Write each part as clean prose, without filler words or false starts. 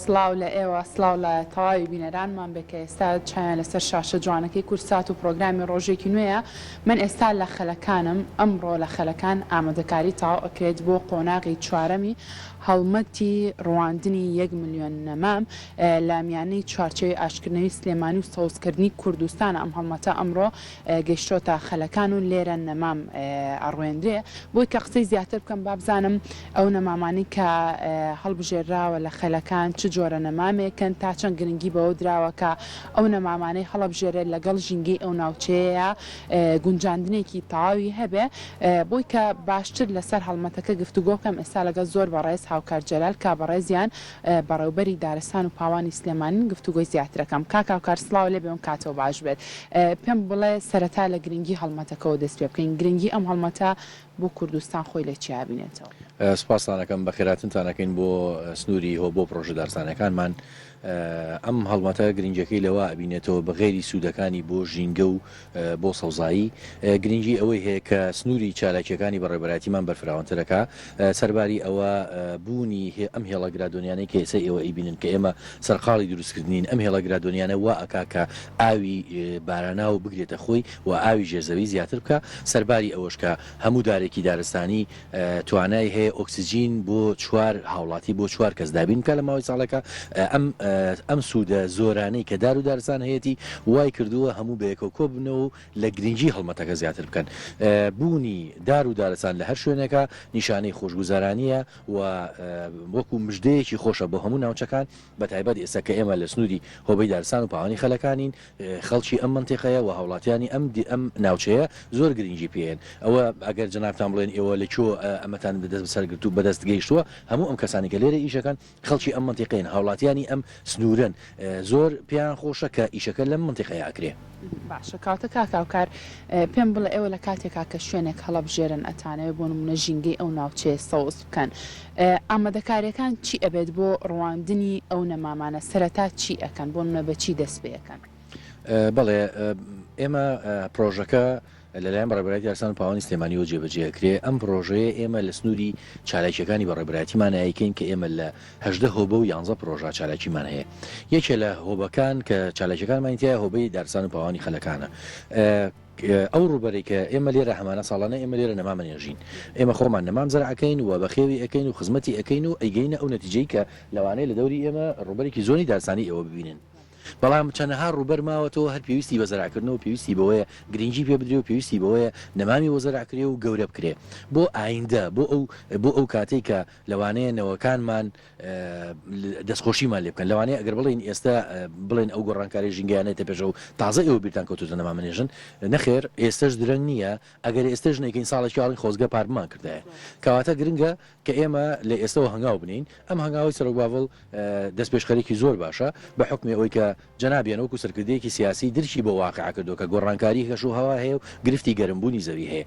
سڵاو لە ئێوە سڵاو لە تەواوی بینەرانمان بێ کە ئێستا چیان لەسەر شاشە جوانەکەی کورسات و پرۆگرامی ڕۆژێکی نوێیە. من ئێستا لە خەلەکانم ئەمڕۆ لە خەلەکان ئامادەکاری تاو ئەکرێت بۆ قۆناغی چوارەمی هەڵمەتی ڕواندنی 1 ملیۆن نەمام لە میانەی چوارچێوی ئاشکردنەوەی سلێمانی و سەوزکردنی کوردستانە. ئەم هەڵمەتە ئەمڕۆ گەیشتۆتە خەلەکان و لێرە نەمام ئەڕوێندرێ. بۆی کە قسەی زیاتر بکەم بابزانم ئەو نەمامانی کە هەڵبژێراوە لە خەلەکان چ جۆرە نەمامێکن تا چەند گرنگی بەوە دراوە کە ئەو نەمامانەی هەڵبژێرێت لەگەڵ ژینگەی ئەو ناوچەیە گونجاندنێکی تەواوی هەبێ. بۆی کە باشتر لەسەر هەڵمەتەکە گفتوگۆ بکەم ئێستا لەگەڵ زۆر بەڕێز هاوکار جەلال کابڕێزیان بەڕێوبەری دارستان و پاوانی سلێمانی گفتوگۆی زیاترەکەم. کاکاوکار سڵاو لێ بێم کاتەوە باش بێت. پێم بڵێ سەرەتا لە گرنگی هەڵمەتەکەەوە دەست پێ بکەین. گرنگی ئەم هەڵمەتە بۆ کوردستان خۆی لە چیا بینێتەوە؟ سپاسانەکەم بە خێراتنتانەکەین بۆ سنووری هۆ بۆ پرۆژە دارستانەکانمان. ئەم هەڵمەتە گرنگەکەی لەوە ئەبینێتەوە بە غێری سوودەکانی بۆ ژینگە و بۆ سەوزایی. گرنگی ئەوەی هەیە کە سنووری چالاکیەکانی بەڕێبەرایەتیمان بەرفراوانترەکە سەرباری ئەوە بوونی ئەم هێڵە گرادۆنیانەی کە ئێستا ئێوە ئیبینن کە ئێمە سەرقاڵی دروستکردنین. ئەم هێڵە گرادۆنیانە وا ئەکا کە ئاوی باراناو بگرێتە خۆی و ئاوی ژێرزەوی زیاتر بکە. سەرباری ئەوەش کە هەموو دارێکی دارستانی توانای هەیە ئۆکسسیژین بۆ چوار هاوڵاتی بۆ چوار کەس دابین کە لە ماوەی ساڵەکە ئەم سوودە زۆرانەی کە دار و دارستان هەیەی وای کردووە هەموو بەیەکەوە کۆ بنەوە لە گرنگی هەڵمەتەکە زیاتر بکەن. بوونی دار و دارستان لە هەر شوێنێکە نیشانەی خۆشگوزارانیە و وەکو مژدەیەکی خۆشە بۆ هەموو ناوچەکان بە تایبەت ئێستا کە ئێمە لە سنووری هۆبەی دارستان و پاوانی خەلەکانین خەڵکی ئەم منتیقەیە و هاوڵاتیانی ئەم ناوچەیە زۆر گرنگی پێێن. ئەوە ئەگەر جنابتان بڵێن ئێوە لەکوێ ئەمەتان بەدەست بەسەرگرت و بەدەست گەیشتووە هەموو ئەم کەسانی کە لێرە ئیشەکان خەڵکی ئەم منتیقەین هاوڵاتیانی ئەم سنوورن زۆر پێیان خۆشە کە ئیشەکە لەم منتیقەیە ئەکرێ. باشە کاتە کاکاوکار پێم بڵێ ئێوە لە کاتێکا کە شوێنێک هەڵبژێرن ئەتانەوێت بۆ نمونە ژینگەی ئەو ناوچەیە سەوز بکەن. ئامادەکاریەکان چی ئەبێت بۆ ڕواندنی ئەو نەمامانە؟ سەرەتا چی ئەکەن بۆ نمونە بەچی دەست پێەکەن؟ بەڵێ ئێمە پرۆژەکە لەلایەن بەڕێبەرایەتی دارستان و پاوانی سلێمانی و جێبەجێکرێ. ئەم پرۆژەیە ئێمە لە سنووری چالاکیەکانی بەڕێبەرایەتیمان هەیەکەین کە ئێمە لە 18 هۆبە و 11 پرۆژە چالاکیمان هەیە. یەکێ لە هۆبەکان کە چالاکیەکانمان تایە هۆبەی دارستان و پاوانی خەلەکانە. ئەو ڕوبەرێک کە ئێمە لێرە هەمانە ساڵانە ئێمە لێرە نەمامەنێژین. ئێمە خۆمان نەمام زەرعەکەین و بەخێوی ئەەکەین و خزمەتی ئەەکەین و ئەیگەینە ئەو نەتیجەی کە لەوانەیە لە دەوری ئێمە ڕوبەرێکی زۆنی دارستانی ئێوە ببینن. بەڵام چەندەها ڕوبەر ماوەتەوە هەر پێویستی بە زەرعکردنەوە پێویستی بەوەیە گرنگی پێ بدرێ و پێویستی بەوەیە نەمامی بۆ زەرعکرێ و گەورە بکرێ بۆ ئایندە بۆ ئەو کاتێک کە لەوانەیە نەوەکانمان دەستخۆشیمان لێ بکەن. لەوانەیە ئەگەر بڵین ئێستا بڵێن ئەو گۆڕانکاری ژینگەیانێتە پێشە و تازە ئێوە بیرتان کەوتوتە نەمامەنێژن نەخێر ئێستش درەنگ نییە. ئەگەر ئێستش نەکەین ساڵێکی ئاڵین خۆزگە پارمان کردایە کەواتە گرنگە کە ئێمە لە ئێستەوە هەنگاو بنین. ئەم هەنگاوی سەرۆکباڤڵ دەست پێشخەرێکی زۆر باشە بە حکمی ئەوەی کە جەنابیان وەکو سەرکردەیەکی سیاسی درکی بە واقع کردو کە گۆڕانکاری کەش و هەوا هەیە و گرفتی گەرمبوونی زەوی هەیە.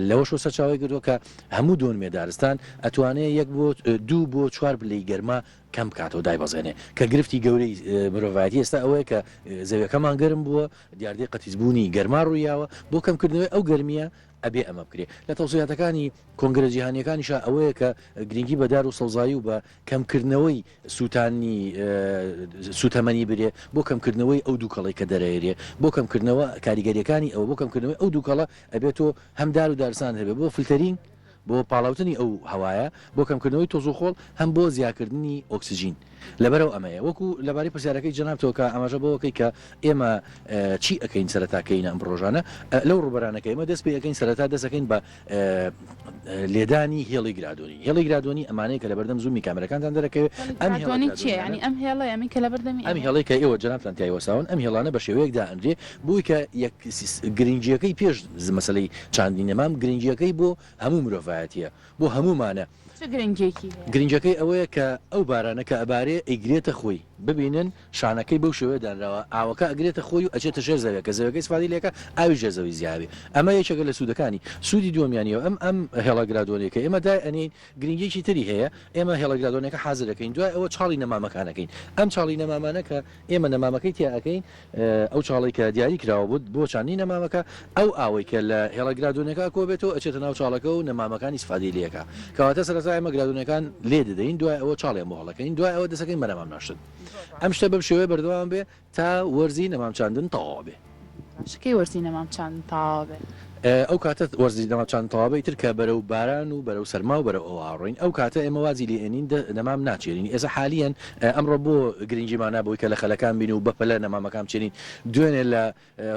لەوەش سەرچاوی کردووە کە هەموو دۆنمێ دارستان ئەتوانێت 1 بۆ 2 بۆ 4 بلەی گەرما کەم کاتەوە دایبەزێنێ کە گرفتی گەورەی مرۆڤایەتی ئێستا ئەوەیە کە زەویەکەمان گەرم بووە دیاردەی قەتیزبوونی گەرما ڕوویاوە بۆ کەمکردنەوەی ئەو گەرمیە ئەبێ ئەمە بکرێ. لە تەوسیاتەکانی کۆنگرە جیهانیەکانیشە ئەوەیە کە گرنگی بەدار و سەوزایی و بە کەمکردنەوەی سوتەمەنی برێ بۆ کەمکردنەوەی ئەو دووکەڵی کە دەرەێرێ بۆ کەمکردنەوە کاریگەریەکانی ئەوە بۆ کەمکردنەوەی ئەو دووکەڵە ئەبێتەوە هەم دار و دارستان هەبێت بۆ فلتەرین بۆ پاڵاوتنی ئەو هەوایە بۆ کەمکردنەوەی تۆز و خۆڵ هەم بۆ زیادکردنی ئۆکسسیژین. لەبەرەوە ئەمەیە وەکو لەبارەی پرسیارەکەی جەنابتەوە کە ئەماژە بۆەکەی کە ئێمە چی ئەەکەین سەرەتاکەین ئەم پرۆژانە لەو ڕوبەرانەکە ئێمە دەست پێ ئەەکەین سەرەتا دەستەکەین بە لێدانی هێڵی گرادۆنی. هێڵی گرادۆنی ئەمانەیە کە لە بەردەم زوومی کامەرەکانتان دەرەکەوێت. ئەم هێڵی چیە؟ ینی ئەم هێڵە ئەمین کە لە بەردەمی ئەم هێڵی کە ئێوە جەنابتان تای وەساون ئەم هێڵانە بە شێوەیەکدا ئەندرێ بووی کە گرنگیەکەی پێش مەسەلەی چاندی نەمام گرنگیەکەی بۆ هەموو مرۆڤایەتیە بۆ هەمومانە. گرنگەکەی ئەوەیە کە ئەو بارانە کە ئەبارێ ئەیگرێتە خۆی ببینن شانەکەی بەو شێوەیە دانراوە ئاوەکە ئەگرێتە خۆی و ئەچێتە ژێر زەویە کە زەوەکەی سفادی لێکە ئاوی ژێر زەوی زیاوێ ئەمە یەکێکە لە سوودەکانی سوودی دووەمیانیەوە ئەم هێڵەگرادۆنێکە ئێمە دای ئەنین گرنگێکی تری هەیە ئێمە هێڵەگرادۆنەکە حاضر دەکەین دوای ئەوە چاڵی نەمامەکانەکەین ئەم چاڵی نەمامانەکە ئێمە نەمامەکەی تیا ئەەکەین ئەو چاڵی کە دیاری کراوە بوو بۆ چانی نەمامەکە ئەو ئاوەی کە لە هێڵەگرادۆنەکە کۆبێتەوە ئەچێتە ناو چاڵەکە و نەمامەکانی سفادی لێکە کەواتە سەرەتا ئێمە گرادۆنەکان لێ دەدەین دوای ئەوە چاڵیان بۆ هەڵەکەین دوای ئەوە دەسەکەین بەنەمام ناشتن ئەم شتە بەم شێوەیە بەردەوام بێ تا وەرزی نەمامچاندن تەواو بێ شکەی وەرزی نەمامچاندن تەواو بێ ئەو کاتە وەرزی نەمامچاند تەواوی تر کە بەرەو باران و بەرەو سەرما و بەرەو ئەوڕین ئەو کاتە ئێمە وازی لێنین نەمام ناچێنین ئێستا حالیان ئەمڕۆ بۆ گرنگیمانە بۆی کە لە خەلەکان بین و بەپەلە نەمامەکان چێنین دوێنێ لە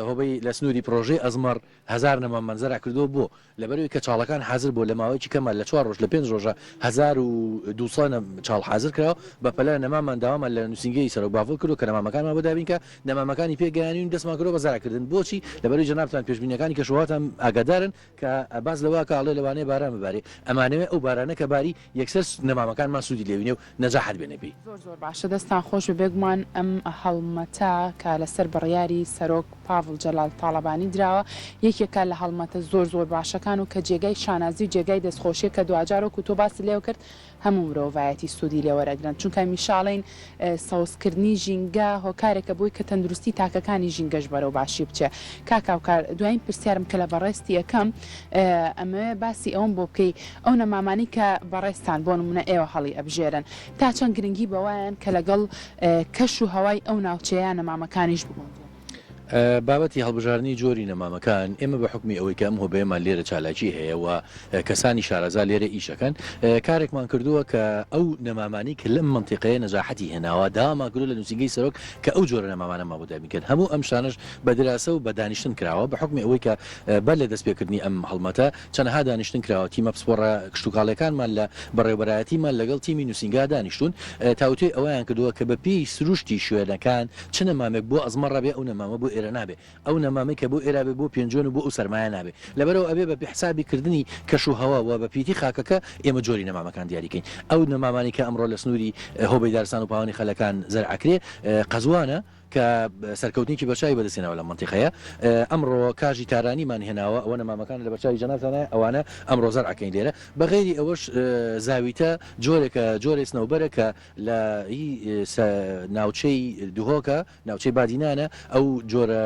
هۆبەی لە سنووری پرۆژەی ئەزمەر هزار نەمام منزەرا کردو بۆ لەبەرەوەی کە چاڵەکان حاضر بۆ لە ماوەیەکی کەمە لە 4 ڕۆژ لە 5 ڕۆژە 1200 چاڵ حاضر کراوە بەپەلە نەمامان داوامان لە نووسنگی سەر و بافڵ کردو کە نەمامەکانمان بۆ دابین کە نەمامەکانی پێگەیانین دەستمان کردو بەزارکردن بۆچی لەبەرەوەی جەنابتان پێشبینیەکانی کەشوهاتان ئاگادارن کە باز لەوە کاڵێ لەوانەیە باران ببارێ ئەمانەوێ ئەو بارانە کە باری یەکسەر نەمامەکانمان سوودی لێوینێ و نەجاحەت بێنە پێی زۆر باشە دەستان خۆش بێگومان ئەم هەڵمەتە کە لەسەر بڕیاری سەرۆک پاڤڵ جەلال تاڵەبانی دراوە یەکێکە لە هەڵمەتە زۆر باشەکان و کە جێگای شانازی و جێگای دەستخۆشیە کە دوجارۆک و تۆ باسی لێو کرد هەموو مرۆڤایەتی سوودی لێوەرەگرن چونکە میشاڵین سەوزکردنی ژینگە هۆکارێکە بووی کە تەندروستی تاکەکانی ژینگەش بەرەو باشی بچێ کاکاوکار دوایین پرسیارم کە لە بەڕێستی یەکەم ئەمە باسی ئەوم بۆ بکەی ئەو نەمامانی کە بەڕێستان بۆ نمونە ئێوە هەڵی ئەبژێرن تا چەند گرنگی بەوایان کە لەگەڵ کەش و هەوای ئەو ناوچەیە نەمامەکانیش ببوون بابەتی هەڵبژارنی جۆری نەمامەکان ئێمە بە حکمی ئەوەی کە ئەم هۆبەیەمان لێرە چالاکی هەیە و کەسانی شارەزا لێرە ئیشەکەن کارێکمان کردووە کە ئەو نەمامانی کە لەم منتیقەیە نەجاحەتی هێناوە داوامان کردو لە نووسنگی سەرۆک کە ئەو جۆرە نەمامانەمان بۆ دابین کرد هەموو ئەم شانش بە دراسە و بە دانیشتن کراوە بە حکمی ئەوەی کە بەر لە دەستپێکردنی ئەم هەڵمەتە چەندەها دانیشتن کراوە تیمە پسپۆڕە کشتتوکاڵەکانمان لە بەڕێوەبەرایەتیمان لەگەڵ تیمی نووسنگا دانیشتون تاوتێ ئەویان کردووە کە بە پێی سروشتی شوێنەکان چ نەمامێک بۆ ئەزمەڕە بێ ئەو نەمامە بۆ ئێرە نابێ ئەو نەمامی کە بۆ ئێرابێ بۆ پێنجۆن و بۆ ئەو سەرمایە نابێ لەبەرەوە ئەبێ بە حسابی کردنی کەش و هەوا و بە پیتی خاکەکە ئێمە جۆری نەمامەکان دیاریکەین ئەو نەمامانی کە ئەمڕۆ لە سنووری هۆبەی دارستان و پاوانی خەلەکان زەرعەکرێ قەزوانە کە سەرکەوتنیکی بەرچاوی بەدەستێنەوە لە منتیقەیە ئەمڕۆ کاژی تارانیمان هێناوە ئەوە نەمامەکان لە بەرچاوی جەنابتانە ئەوانە ئەمڕۆ زەرعەکەین لێرە بەغێری ئەوەش زاویتە جۆرێکە جۆرێ سنەوبەرە کە لە ناوچەی دوهۆکە ناوچەی بادینانە ئەو جۆرە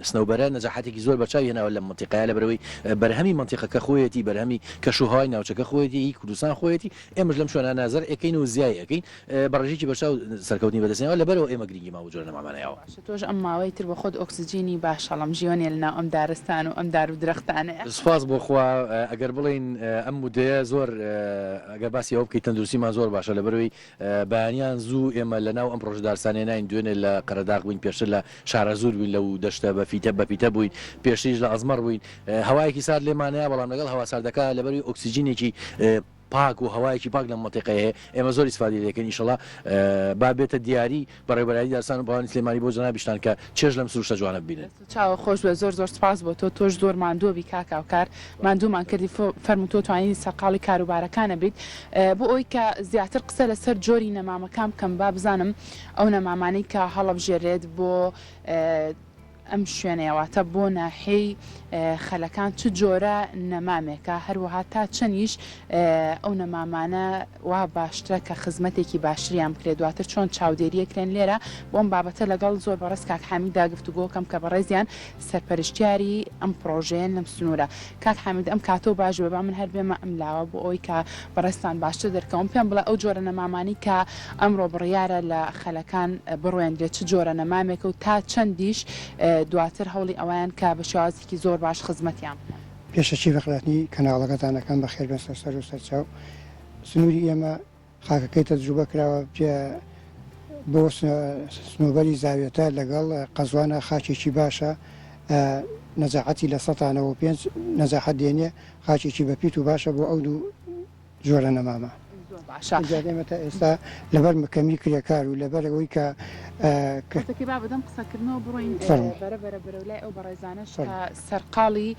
سنەوبەرە نەجاحەتێکی زۆر بەرچاوی هێناوە لە منتیقەیە لەبەرەوەی بەرهەمی منتیقەکە خۆیەتی بەرهەمی کەشوهەوای ناوچەکە خۆیەتی کوردستان خۆیەتی ئێمەش لەم شوێنانە نازەر ئەەکەین و زیای ئەەکەین بەڕێژێکی بەرچاو سەرکەوتنی بەدەستێنەوە لەبەرەوە ئێمە گرنگی ماوە جۆرە نەمامانەیەوە تۆش ئەم ماوەی تر بە خۆت ئۆکسسیجینی باشەڵم ژیۆنێ لەناو ئەم دارستان و ئەم دار و درەختانەیە سپاس بۆخوا ئەگەر بڵین ئەم مودەیە زۆر ئەگەر باسی ئەو بکەیت تەندروستیمان زۆر باشە لەبەرەوەی بەیانیان زوو ئێمە لەناو ئەم پرۆژە دارستانێ ناین دوێنێ لە قەرەداغ بووین پێشتر لە شارە زۆر بووین لەو دەشتە بەپیتە بووین پێشتریش لە ئەزمەر بووین هەوایەکی سارد لێمانەیە بەڵام لەگەڵ هەوا ساردەکە لەبەروی ئۆکسسیجینێکی پاک و هەوایەکی پاک لە منتیقەیە ئێمە زۆر ئیسفادی لەکەین ئینشەڵا با بێتە دیاری بەڕێوەبەری دارستان و پاوانی سلێمانی بۆ جەنابیشتان کە چێژ لەم سروشتە جوانە ببینن چاوە خۆش بە زۆر سپاس بۆ تۆش زۆر ماندووەبی کاکاوکار ماندوومان کردی فەرمو تۆ توانین سەرقاڵی کاروبارەکانە بیت بۆ ئەوی کە زیاتر قسە لەسەر جۆری نەمامەکان بکەم با بزانم ئەو نەمامانەی کە هەڵەبژێرێت بۆ ئەم شوێنەوەتە بۆ ناحەی خەلەکان چ جۆرە نەمامێکە هەروەها تا چەندیش ئەو نەمامانە وا باشترە کە خزمەتێکی باشتریان بکرێت دواتر چۆن چاودێریەکرێن لێرە بۆم بابەتە لەگەڵ زۆر بەڕێز کاک حەمیدا گفتوگۆکەم کە بەڕێزیان سەرپەرشتیاری ئەم پرۆژەیە لەم سنوورە کاک حەمید ئەم کاتۆ باش بێ با من هەر بێمە ئەملاوە بۆ ئەوی کە بەڕێستان باشتر دەرکەوم پێم بڵێ ئەو جۆرە نەمامانی کە ئەمڕۆ بڕیارە لە خەلەکان بڕوێندرێت چ جۆرە نەمامێکە و تا چەندیش دواتر هەوڵی ئەویان کە بە شێوازێکی زۆر باش خزمەتیان پێشەچی بەخلاتنی کەناڵەکەتانەکان بە خێر بن سەر و سەرچاو سنووری ئێمە خاکەکەی تەجروبە کراوە بۆ سنووبەری زاویێتە لەگەڵ قەزوانە خاچێکی باشە نەجاحەتی لە 5 نەجاحەت دێنێ خاچێکی بەپیت و باشە بۆ ئەو دوو جۆرە نەمامە ئێمەتە ئێستا لەبەر مکەمی کرێکار و لەبەر ئەوەی کە بابدەم قسەکردنەوە بڕۆین بەرەبەرە بەرەولای ئەو بەڕێزانش سەرقاڵی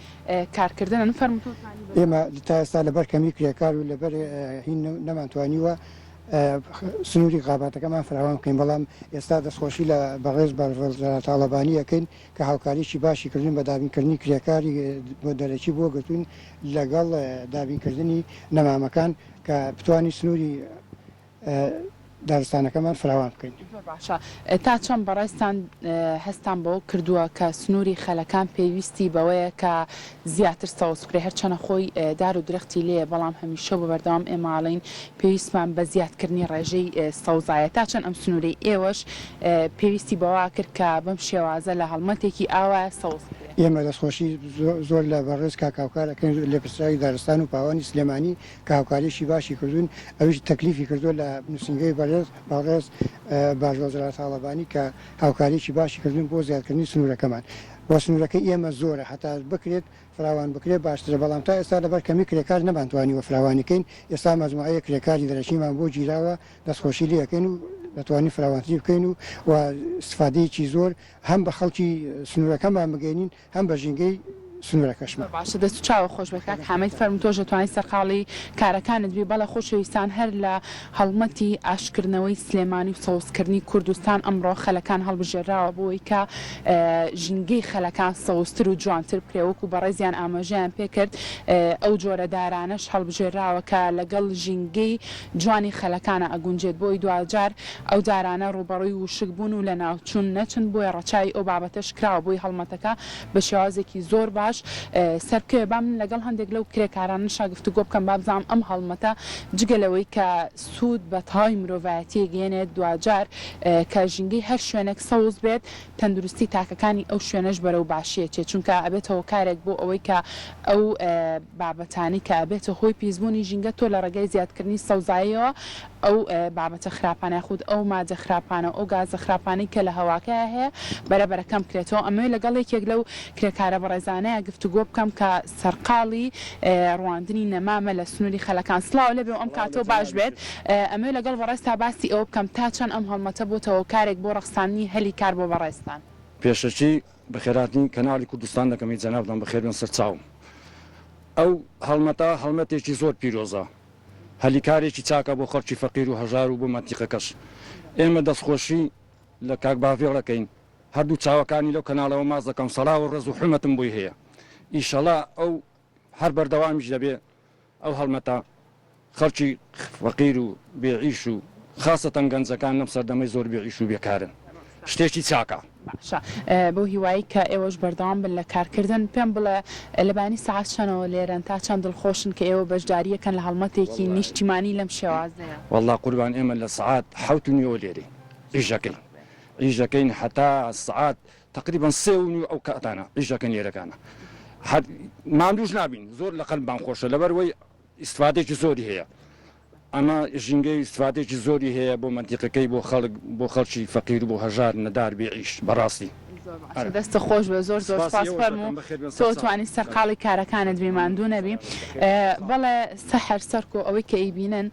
کارکردنن فەرموتۆ ئێمە تا ئێستا لەبەر کەمی کرێکار و لەبەر هین نەمانتوانیوە سنووری قاباتەکەمان فراوان بکەین بەڵام ئێستا دەستخۆشی لە بەڕێز بەرژە تاالبانیەکەین کە هاوکاریشی باشی کردن بە دابینکردنی کرێکاری بۆ دەرەکی بۆ گرتوون لەگەڵ دابینکردنی نەمامەکان کە بتوانانی سنووری دارستانەکەمان فراوان بکەین. باشە تا چەند بەڕێستان هەستان بۆ کردووە کە سنووری خەلەکان پێویستی بەوەیە کە زیاتر سەوز بکرێ هەرچەنە خۆی دار و درەختی لێ بەڵام هەمیشە بە بەردەوام ئێماڵین پێویستمان بە زیادکردنی ڕێژەی سەوزایە تا چەند ئەم سنووری ئێوەش پێویستی بەوا کرد کە بەم شێوازە لە هەڵمەتێکی ئاوا سەوز ئێمە دەستخۆشی زۆر لە بەڕێز کاکاوکارەکەن لە پرسراوی دارستان و پاوانی سلێمانی کە هاوکاریشی باشی کردوون ئەوش تەکلیفی کردو لە نووسنگەی بەڕێز باژۆزرا تاالبانی کە هاوکاریشی باشی کردوون بۆ زیادکردنی سنوورەکەمان بۆ سنوورەکە ئێمە زۆرە هەتا بکرێت فراوان بکرێت باشترە بەڵام تا ئێستا لەبەر کەمی کرێکار نەبانتوانیوە فراوانیکەین ئێستا مەجموعەیە کرێکاری دەرەشیمان بۆ گیراوە دەستخۆشی لەکەین و دەتوانین فراوانتری بکەین و استفادەیەکی زۆر هەم بە خەڵکی سنوورەکەمان بگەینین هەم بە ژینگەی سنوورەکەشمە. باشە دەست چاوە خۆش بکات حامید فەرموو تۆ دەتوانیت سەرقاڵی کارەکانت بێ بەڵە خۆشەویستان هەر لە هەڵمەتی ئاشکردنەوەی سلێمانی و سەوزکردنی کوردستان ئەمڕۆ خەلەکان هەڵبژێراوە بۆی کە ژینگەی خەلەکان سەوزتر و جوانتر پرێوەکو بەڕێزیان ئاماژەیان پێکرد ئەو جۆرە دارانەش هەڵبژێراوە کە لەگەڵ ژینگەی جوانی خەلەکانە ئەگونجێت بۆی دوجار ئەو دارانە ڕوبەڕووی وشک بوون و لە ناوچوون نەچن بۆی ڕەچای ئەو بابەتەش کراوە بۆی هەڵمەتەکە بە شێوازێکی زۆر باش سەرکە بام لەگەڵ هەندێک لەو کرێکاران شاگفتوگۆ بکەم بابزانام ئەم هەڵمەتە جگەلەوەی کە سوود بە تەواوی مرۆڤایەتی گەێنێت دوجار کە ژینگەی هەر شوێنێک سەوز بێت تەندروستی تاکەکانی ئەو شوێنەش بەرەو باشیەچێت چونکە ئەبێتەوە کارێک بۆ ئەوەی کە ئەو بابەتانی کە ئەبێتە هۆی پیسبوونی ژینگە تۆ لە ڕێگەی زیادکردنی سەوزاییەوە ئەو بابەتە خراپانە خود ئەو مادە خراپانە ئەو گازە خراپانی کە لە هەواکەیە هەیە بەرەبەرەکەم کرێتەوە ئەمە لەگەڵ یەکێک لەو کرێکارە بەڕێزانەیە گفتوگۆ بکەم کە سەرقاڵی ڕواندنی نەمامە لە سنووری خەلەکان سڵاو لەبێ ئەم کاتۆ باش بێت ئەمە لەگەڵ بەڕێستا باسی ئەوە بکەم تا چەند ئەم هەڵمەتە بۆتەوە کارێک بۆ ڕەخسانی هەلی کار بۆ بەڕێستان پێشەچی بەخێراتنی کەناڵی کوردستان دەکەمی جەنابدان بەخێربن سەر چاوم ئەو هەڵمەتە هەڵمەتێکی زۆر پیرۆزە هەلیکارێکی چاکە بۆ خەڵکی فەقیر و هەژار و بۆ مەنتیقەکەش ئێمە دەستخۆشی لە کاک باڤێڵەکەین هەردوو چاوەکانی لەو کەناڵەوە ماز دەکەم سەڵاو و ڕێز و حرمەتم بۆی هەیە ئیشەڵا ئەو هەر بەردەوامیش دەبێ ئەو هەڵمەتە خەڵکی فەقیر و بێعیش و خاستەن گەنجەکان نەم سەردەمەی زۆر بێعیش و بێکارن شتێکی چاکە باشە بۆ هیوایی کە ئێوەش بەردەوام بن لە کارکردن پێم بڵێ لەبانی ساعت چەنەوە لێرەن تا چەند دڵخۆشن کە ئێوە بەشداریەکەن لە هەڵمەتێکی نیشتیمانی لەم شێوازەیە والله قوربان ئێمە لە سعات 7:30 لێرە ئیژەکەین حتا سعات تقریبا 3:30 ئەو کاتانە ئیژەکەن لێرەکانە ماندووش نابین زۆر لە قەلبان خۆشە لەبەرەوەی ئیسفادێکی زۆری هەیە ئەمە ژینگەی استفادێکی زۆری هەیە بۆ مەنتیقەکەی بۆ خەڵکی فەقیر و بۆ هەژار نەدار بێعیش بەڕاستی دەستە خۆش بە زۆر زۆر سپاس فەرموو تۆ توانی سەرقاڵی کارەکانت بێماندوو نەبی بەڵێ سەحەر سەرکۆ ئەوەی کە ئەیبینن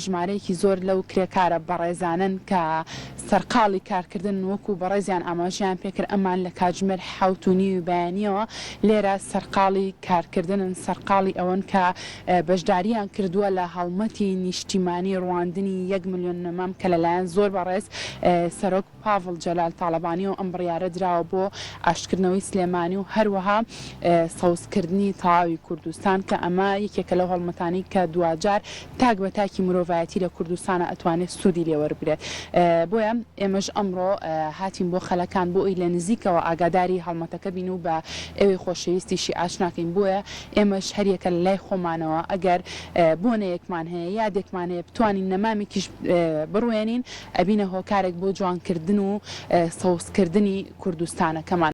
ژمارەیەکی زۆر لەو کرێکارە بەڕێزانن کە سەرقاڵی کارکردن وەکو بەڕێزیان ئاماژیان پێکرد ئەمان لە کاتژمێر 7:30 بەیانیەوە لێرە سەرقاڵی کارکردنن سەرقاڵی ئەوەن کە بەشداریان کردووە لە هەڵمەتی نیشتیمانی ڕواندنی 1 ملیۆن نەمام کە لەلایەن زۆر بەڕێز سەرۆک پاڤڵ جەلال تاڵەبانی و ئەم بڕیارە دراوە بۆ ئاشکردنەوەی سلێمانی و هەروەها سەوزکردنی تەواوی کوردستان کە ئەمە یەکێکە لەو هەڵمەتانی کە دوجار تاک بە تاکی مرۆڤایەتی لە کوردستانە ئەتوانێت سوودی لێوەربرێت بۆیە ئێمەش ئەمڕۆ هاتین بۆ خەلەکان بۆ ئەوی لە نزیکەوە ئاگاداری هەڵمەتەکە بین و بە ئێوەی خۆشەویستیشی ئاشناکەین بۆیە ئێمەش هەریەکە لە لای خۆمانەوە ئەگەر بۆنەیەکمان هەیە یادێکمان هەیە بتوانین نەمامێکیش بڕوێنین ئەبینە هۆکارێک بۆ جوانکردن و سەوزکردنی کوردستانەکەمان